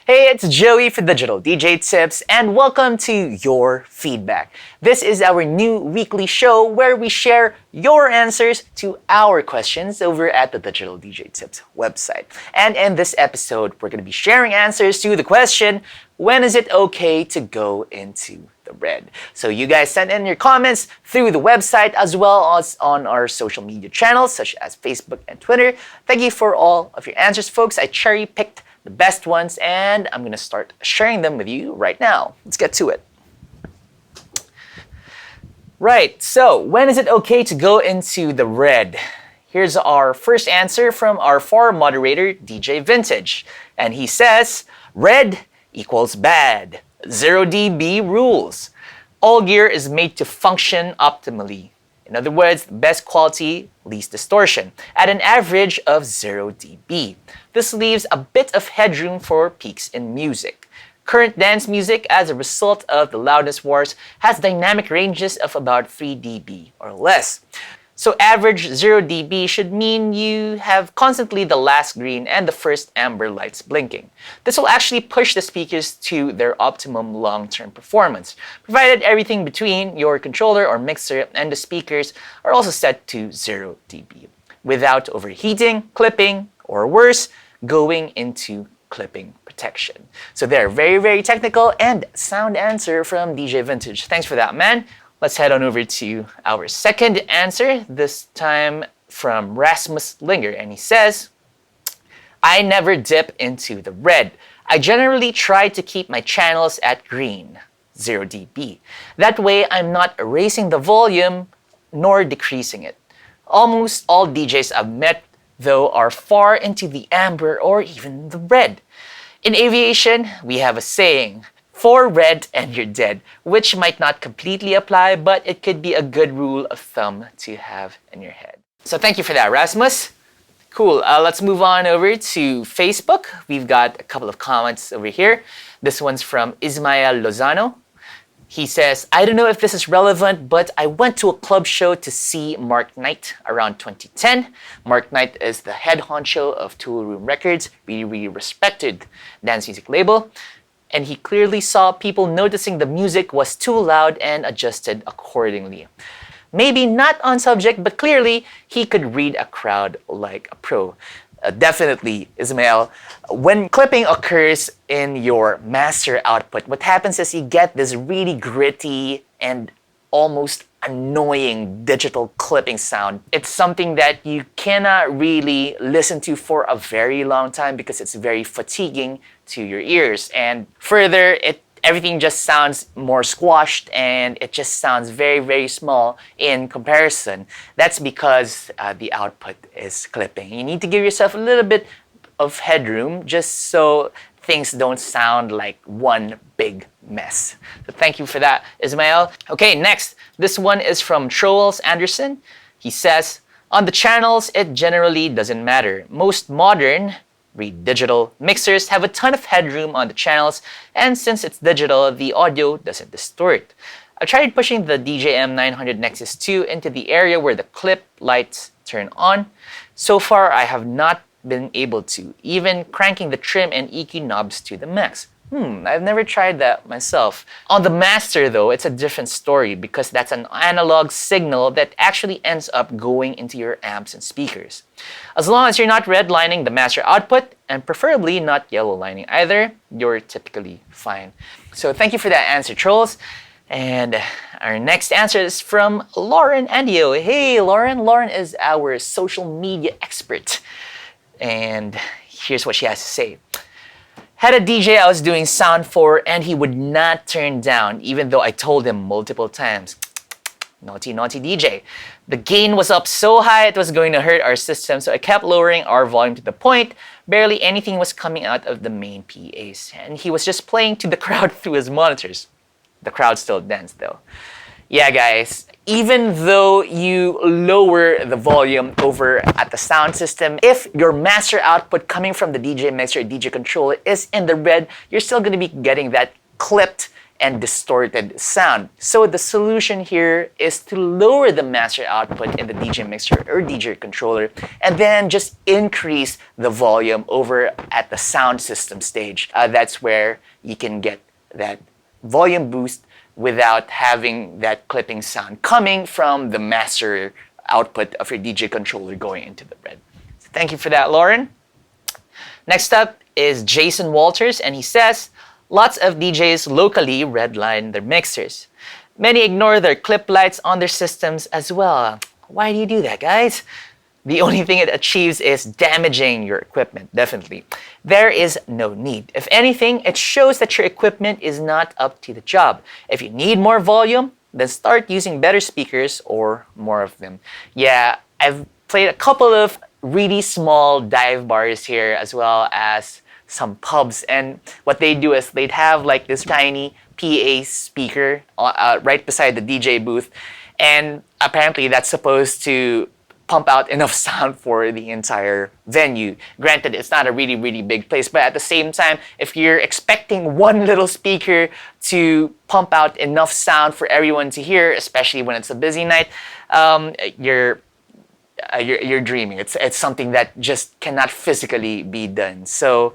Hey, it's Joey for Digital DJ Tips, and welcome to Your Feedback. This is our new weekly show where we share your answers to our questions over at the Digital DJ Tips website. And in this episode, we're going to be sharing answers to the question, when is it okay to go into the red? So you guys send in your comments through the website as well as on our social media channels such as Facebook and Twitter. Thank you for all of your answers, folks. I cherry-picked the best ones, and I'm going to start sharing them with you right now. Let's get to it. Right, so when is it okay to go into the red? Here's our first answer from our forum moderator, DJ Vintage. And he says, red equals bad. 0 dB rules. All gear is made to function optimally. In other words, best quality, least distortion, at an average of 0 dB. This leaves a bit of headroom for peaks in music. Current dance music, as a result of the loudness wars, has dynamic ranges of about 3 dB or less. So average 0 dB should mean you have constantly the last green and the first amber lights blinking. This will actually push the speakers to their optimum long-term performance, provided everything between your controller or mixer and the speakers are also set to 0 dB, without overheating, clipping, or worse, going into clipping protection. So they're very, very technical and sound answer from DJ Vintage. Thanks for that, man. Let's head on over to our second answer, this time from Rasmus Linger, and he says, I never dip into the red. I generally try to keep my channels at green, 0 dB. That way, I'm not erasing the volume nor decreasing it. Almost all DJs I've met, though, are far into the amber or even the red. In aviation, we have a saying, 4 red and you're dead, which might not completely apply, but it could be a good rule of thumb to have in your head. So thank you for that, Rasmus. Cool, let's move on over to Facebook. We've got a couple of comments over here. This one's from Ismael Lozano. He says, I don't know if this is relevant, but I went to a club show to see Mark Knight around 2010. Mark Knight is the head honcho of Tool Room Records, really respected dance music label. And he clearly saw people noticing the music was too loud and adjusted accordingly. Maybe not on subject, but clearly he could read a crowd like a pro. Definitely, Ismael. When clipping occurs in your master output, what happens is you get this really gritty and almost annoying digital clipping sound. It's something that you cannot really listen to for a very long time because it's very fatiguing to your ears. And further, everything just sounds more squashed and it just sounds very small in comparison. That's because the output is clipping. You need to give yourself a little bit of headroom just so things don't sound like one big mess. So thank you for that, Ismael. Okay, next. This one is from Troels Anderson. He says, on the channels, it generally doesn't matter. Most modern, read digital, mixers have a ton of headroom on the channels, and since it's digital, the audio doesn't distort. I tried pushing the DJM 900 Nexus 2 into the area where the clip lights turn on. So far, I have not been able to, even cranking the trim and EQ knobs to the max. I've never tried that myself. On the master though, it's a different story because that's an analog signal that actually ends up going into your amps and speakers. As long as you're not redlining the master output, and preferably not yellow lining either, you're typically fine. So thank you for that answer, Trolls. And our next answer is from Lauren Andio. Hey, Lauren. Lauren is our social media expert. And here's what she has to say. Had a DJ I was doing sound for and he would not turn down even though I told him multiple times. Naughty DJ. The gain was up so high it was going to hurt our system, so I kept lowering our volume to the point barely anything was coming out of the main PAs. And he was just playing to the crowd through his monitors. The crowd still danced though. Yeah, guys, even though you lower the volume over at the sound system, if your master output coming from the DJ mixer or DJ controller is in the red, you're still going to be getting that clipped and distorted sound. So the solution here is to lower the master output in the DJ mixer or DJ controller and then just increase the volume over at the sound system stage. That's where you can get that volume boost without having that clipping sound coming from the master output of your DJ controller going into the red. So thank you for that, Lauren. Next up is Jason Walters, and he says, lots of DJs locally redline their mixers. Many ignore their clip lights on their systems as well. Why do you do that, guys? The only thing it achieves is damaging your equipment, definitely. There is no need. If anything, it shows that your equipment is not up to the job. If you need more volume, then start using better speakers or more of them. Yeah, I've played a couple of really small dive bars here as well as some pubs, and what they do is they'd have like this tiny PA speaker right beside the DJ booth, and apparently that's supposed to pump out enough sound for the entire venue. Granted, it's not a really big place, but at the same time, if you're expecting one little speaker to pump out enough sound for everyone to hear, especially when it's a busy night, you're dreaming. It's something that just cannot physically be done. So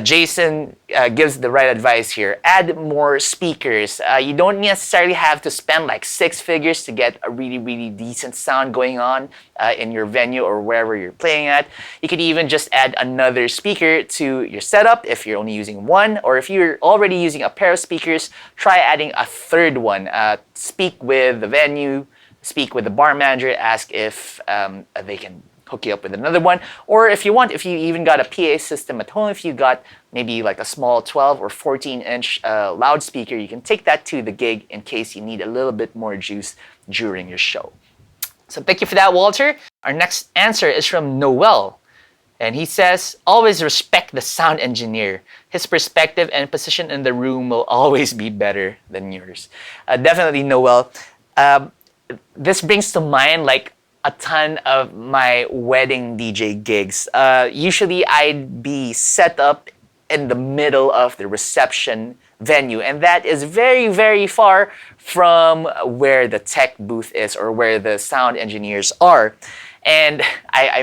Jason gives the right advice here. Add more speakers. You don't necessarily have to spend like 6 figures to get a really decent sound going on in your venue or wherever you're playing at. You could even just add another speaker to your setup if you're only using one, or if you're already using a pair of speakers, try adding a third one. Speak with the venue, speak with the bar manager, ask if they can hook you up with another one. Or if you even got a PA system at home, if you got maybe like a small 12 or 14-inch loudspeaker, you can take that to the gig in case you need a little bit more juice during your show. So thank you for that, Walter. Our next answer is from Noel. And he says, always respect the sound engineer. His perspective and position in the room will always be better than yours. Definitely, Noel. This brings to mind like a ton of my wedding DJ gigs. Usually I'd be set up in the middle of the reception venue, and that is very far from where the tech booth is or where the sound engineers are. And I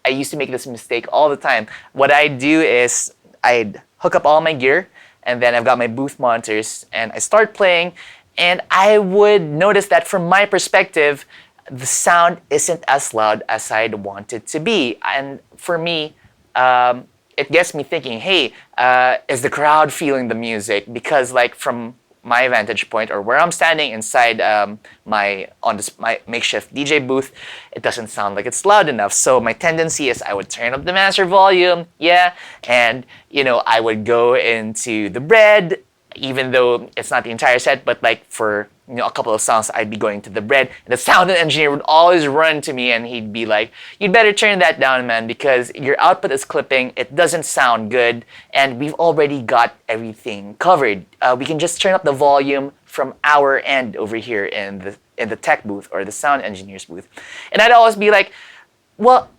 used to make this mistake all the time. What I'd do is I'd hook up all my gear, and then I've got my booth monitors, and I start playing, and I would notice that from my perspective, the sound isn't as loud as I'd want it to be. And for me, it gets me thinking, hey, is the crowd feeling the music? Because like from my vantage point or where I'm standing inside my makeshift DJ booth, it doesn't sound like it's loud enough. So my tendency is I would turn up the master volume, and I would go into the red, even though it's not the entire set, but like for a couple of songs, I'd be going to the red, and the sound engineer would always run to me, and he'd be like, "You'd better turn that down, man, because your output is clipping. It doesn't sound good, and we've already got everything covered. We can just turn up the volume from our end over here in the tech booth or the sound engineer's booth." And I'd always be like, "Well,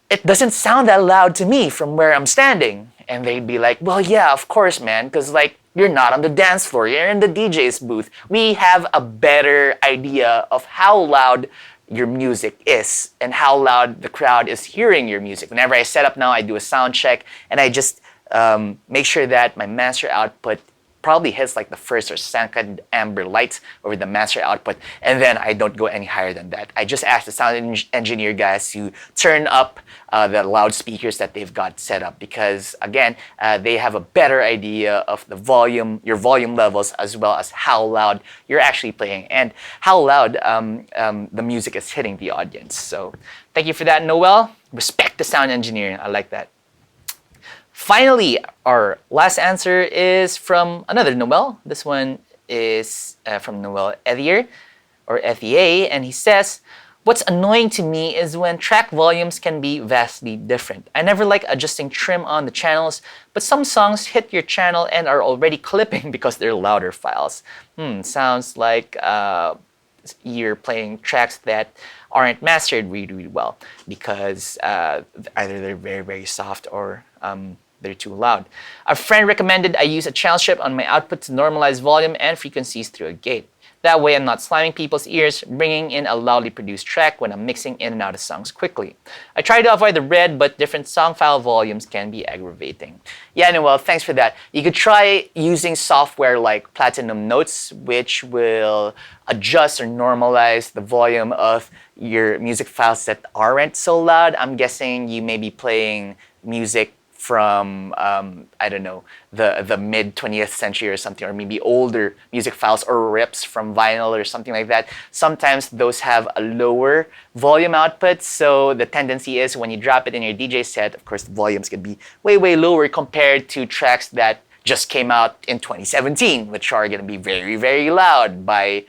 it doesn't sound that loud to me from where I'm standing." And they'd be like, "Well, yeah, of course, man, because like you're not on the dance floor, you're in the DJ's booth. We have a better idea of how loud your music is and how loud the crowd is hearing your music." Whenever I set up now, I do a sound check, and I just make sure that my master output probably hits like the first or second amber light over the master output, and then I don't go any higher than that. I just ask the sound engineer guys to turn up the loudspeakers that they've got set up, because again, they have a better idea of the volume, your volume levels, as well as how loud you're actually playing and how loud the music is hitting the audience. So thank you for that, Noel. Respect the sound engineer. I like that. Finally, our last answer is from another Noel. This one is from Noel Ethier, or Ethier, and he says, "What's annoying to me is when track volumes can be vastly different. I never like adjusting trim on the channels, but some songs hit your channel and are already clipping because they're louder files." Sounds like you're playing tracks that aren't mastered really well, because either they're very soft or they're too loud. A friend recommended I use a channel strip on my output to normalize volume and frequencies through a gate. That way I'm not slamming people's ears, bringing in a loudly produced track when I'm mixing in and out of songs quickly. I try to avoid the red, but different song file volumes can be aggravating. Yeah, Noel, thanks for that. You could try using software like Platinum Notes, which will adjust or normalize the volume of your music files that aren't so loud. I'm guessing you may be playing music from, I don't know, the mid 20th century or something, or maybe older music files or rips from vinyl or something like that. Sometimes those have a lower volume output, so the tendency is when you drop it in your DJ set, of course the volumes can be way, way lower compared to tracks that just came out in 2017, which are going to be very, very loud by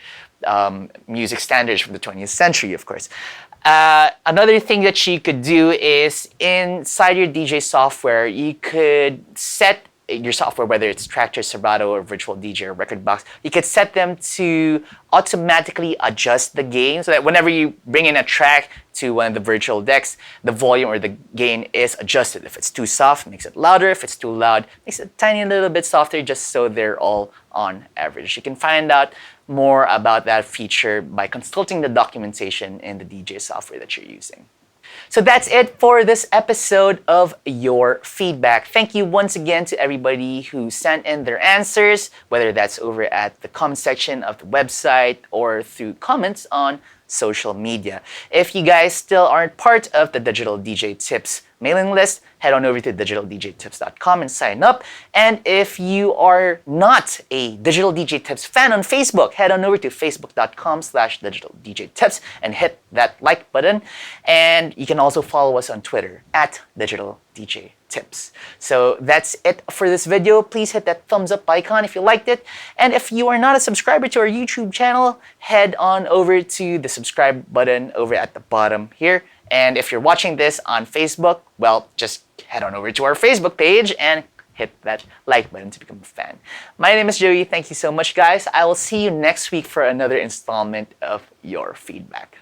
music standards from the 20th century, of course. Another thing that you could do is inside your DJ software, you could set your software, whether it's Traktor, Serato, or Virtual DJ or Rekordbox, you could set them to automatically adjust the gain so that whenever you bring in a track to one of the virtual decks, the volume or the gain is adjusted. If it's too soft, it makes it louder. If it's too loud, it makes it a tiny little bit softer, just so they're all on average. You can find out more about that feature by consulting the documentation in the DJ software that you're using. So that's it for this episode of Your Feedback. Thank you once again to everybody who sent in their answers, whether that's over at the comment section of the website or through comments on social media. If you guys still aren't part of the Digital DJ Tips mailing list, head on over to digitaldjtips.com and sign up. And if you are not a Digital DJ Tips fan on Facebook, head on over to facebook.com/digitaldjtips and hit that like button. And you can also follow us on Twitter at Digital DJ Tips. So that's it for this video. Please hit that thumbs up icon if you liked it. And if you are not a subscriber to our YouTube channel, head on over to the subscribe button over at the bottom here. And if you're watching this on Facebook, well, just head on over to our Facebook page and hit that like button to become a fan. My name is Joey. Thank you so much, guys. I will see you next week for another installment of Your Feedback.